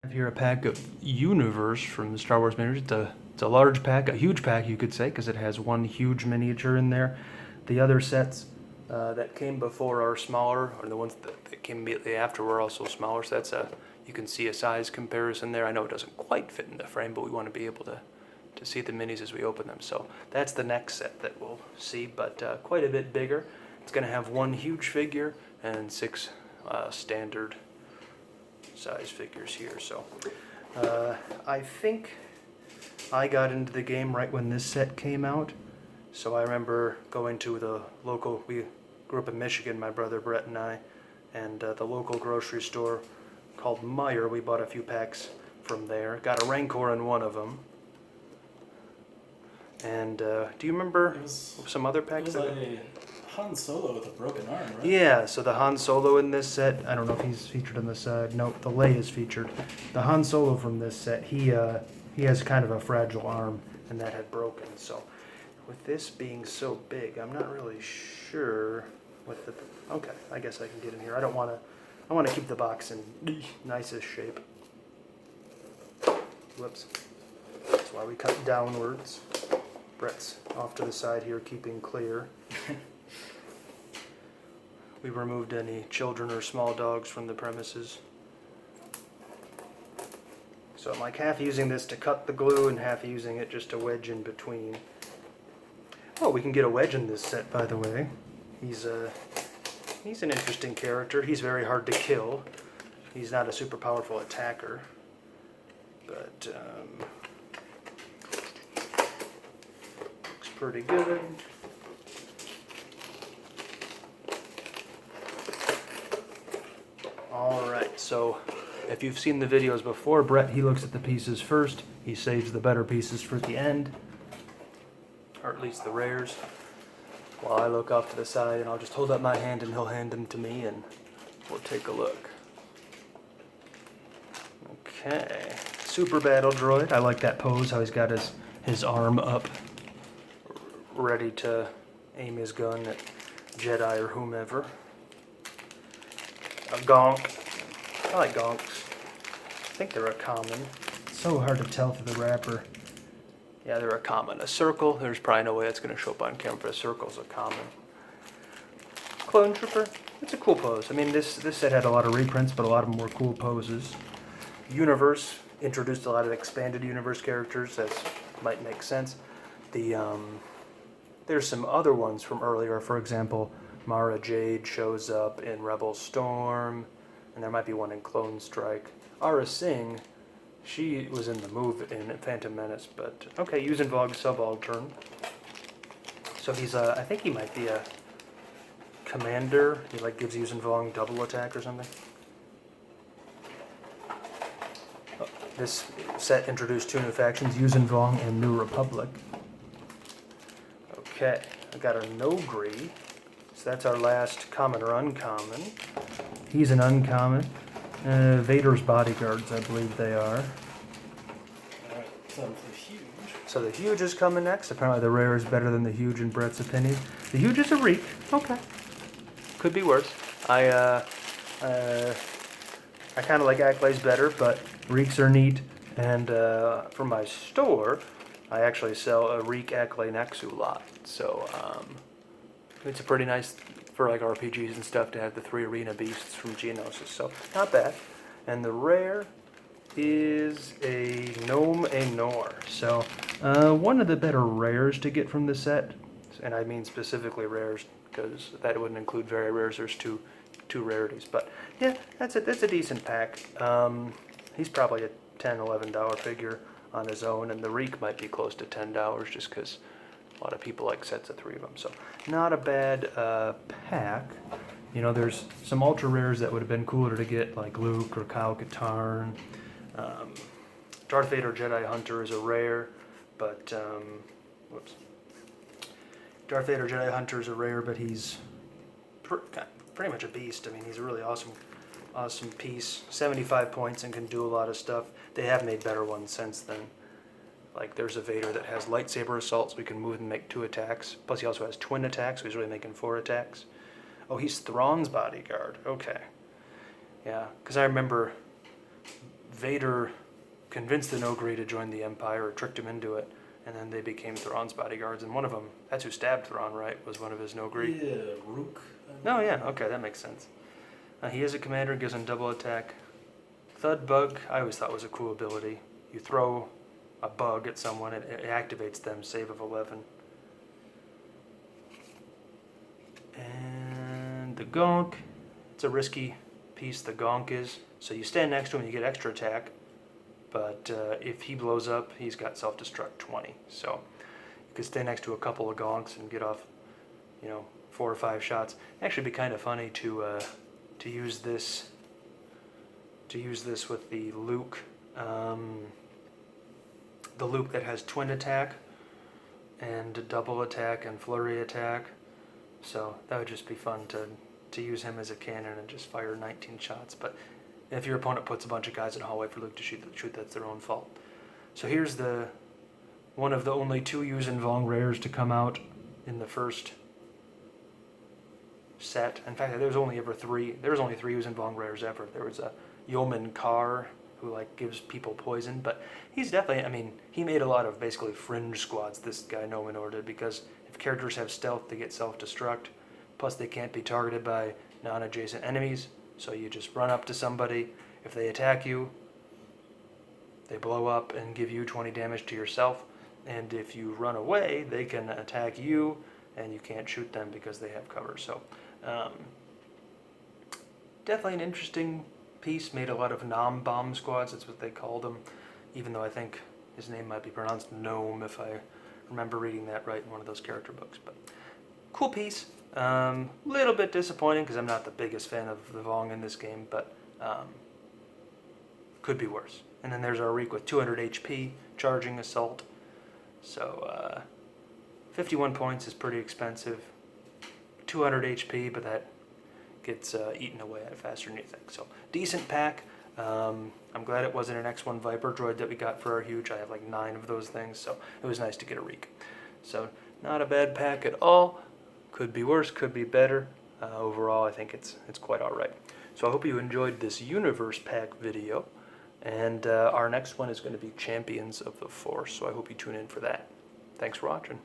I have here a pack of Universe from the Star Wars miniatures. It's a large pack, a huge pack you could say, because it has one huge miniature in there. The other sets that came before are smaller, or the ones that came immediately after were also smaller. So you can see a size comparison there. I know it doesn't quite fit in the frame, but we want to be able to see the minis as we open them. So that's the next set that we'll see, but quite a bit bigger. It's going to have one huge figure and six standard size figures here. So I think I got into the game right when this set came out. So I remember going to the local, we grew up in Michigan, my brother Brett and I, and the local grocery store called Meijer. We bought a few packs from there. Got a Rancor in one of them. And do you remember some other packs? It was a Han Solo with a broken arm, right? Yeah, so the Han Solo in this set, I don't know if he's featured on the side. No, the Leia is featured. The Han Solo from this set, he has kind of a fragile arm, and that had broken. So with this being so big, I'm not really sure what the... Okay, I guess I can get in here. I want to keep the box in nicest shape. Whoops. That's why we cut downwards. Brett's off to the side here, keeping clear. We removed any children or small dogs from the premises. So I'm like half using this to cut the glue and half using it just to wedge in between. Oh, we can get a wedge in this set, by the way. He's an interesting character. He's very hard to kill. He's not a super powerful attacker. But looks pretty good. Alright, so if you've seen the videos before, Brett, he looks at the pieces first. He saves the better pieces for the end. Or at least the rares. While I look off to the side, and I'll just hold up my hand and he'll hand them to me and we'll take a look. Okay. Super Battle Droid. I like that pose, how he's got his arm up, ready to aim his gun at Jedi or whomever. A Gonk. I like Gonks. I think they're a common. It's so hard to tell through the wrapper. Yeah, they're a common. A circle, there's probably no way that's going to show up on camera, but a circle's a common. Clone Trooper. It's a cool pose. I mean, this set had a lot of reprints, but a lot of them were cool poses. Universe introduced a lot of expanded universe characters. That might make sense. There's some other ones from earlier. For example, Mara Jade shows up in Rebel Storm, and there might be one in Clone Strike. Aura Singh, she was in the move in Phantom Menace, but okay, using Vogue Subaltern. So he's I think he might be a commander. He like gives Yuuzhan Vong double attack or something. This set introduced two new factions, Yuuzhan Vong and New Republic. Okay, I got a Nogri. So that's our last common or uncommon. He's an uncommon. Vader's bodyguards, I believe they are. Alright, so the huge. So the huge is coming next. Apparently the rare is better than the huge in Brett's opinion. The huge is a reek. Okay. Could be worse. I kind of like Acklays better, but reeks are neat. And for my store, I actually sell a reek Acklay Nexu lot. So it's a pretty nice, for like RPGs and stuff, to have the 3 arena beasts from Geonosis. So not bad. And the rare is a Gnome Anor. So one of the better rares to get from the set, and I mean specifically rares, because that wouldn't include very rares. There's two rarities, but yeah, that's a decent pack. He's probably a $10, $11 figure on his own, and the Reek might be close to $10 just because a lot of people like sets of 3 of them. So not a bad pack. You know, there's some ultra rares that would have been cooler to get, like Luke or Kyle Katarn. Darth Vader Jedi Hunter is a rare, but whoops. Darth Vader Jedi Hunter is a rare, but he's pretty much a beast. I mean, he's a really awesome piece. 75 points and can do a lot of stuff. They have made better ones since then. Like there's a Vader that has lightsaber assault, so we can move and make 2 attacks. Plus he also has twin attacks, so he's really making 4 attacks. Oh, he's Thrawn's bodyguard. Okay. Yeah, because I remember Vader convinced the Nogri to join the Empire, or tricked him into it, and then they became Thrawn's bodyguards. And one of them, that's who stabbed Thrawn, right? Was one of his Nogri. Yeah, Rook. No, yeah, okay, that makes sense. He is a commander, gives him double attack. Thud Bug, I always thought was a cool ability. You throw a bug at someone, it activates them, save of 11. And the Gonk, it's a risky piece, the Gonk is. So you stand next to him, you get extra attack. But if he blows up, he's got self-destruct 20. So you could stand next to a couple of Gonks and get off, 4 or 5 shots. Actually, it'd be kind of funny to use this. To use this with the Luke, that has twin attack and double attack and flurry attack. So that would just be fun to use him as a cannon and just fire 19 shots. But if your opponent puts a bunch of guys in a hallway for Luke to shoot, that's their own fault. So here's one of the only 2 Yuuzhan Vong rares to come out in the first set. In fact, there was only 3 Yuuzhan Vong rares ever. There was a Yeoman Carr, who gives people poison, but he's definitely, he made a lot of basically fringe squads, this guy Nominor did, because if characters have stealth, they get self-destruct, plus they can't be targeted by non-adjacent enemies, so you just run up to somebody. If they attack you, they blow up and give you 20 damage to yourself, and if you run away, they can attack you, and you can't shoot them because they have cover. So definitely an interesting piece. Made a lot of Nom-Bomb squads, that's what they called them, even though I think his name might be pronounced Gnome, if I remember reading that right in one of those character books. But cool piece. Little bit disappointing because I'm not the biggest fan of the Vong in this game, but could be worse. And then there's our Reek with 200 HP, charging assault. So 51 points is pretty expensive. 200 HP, but that gets eaten away at faster than you think. So decent pack. I'm glad it wasn't an X1 Viper droid that we got for our huge. I have 9 of those things, so it was nice to get a Reek. So not a bad pack at all. Could be worse, could be better. Overall, I think it's quite all right. So I hope you enjoyed this Universe Pack video, and our next one is going to be Champions of the Force. So I hope you tune in for that. Thanks for watching.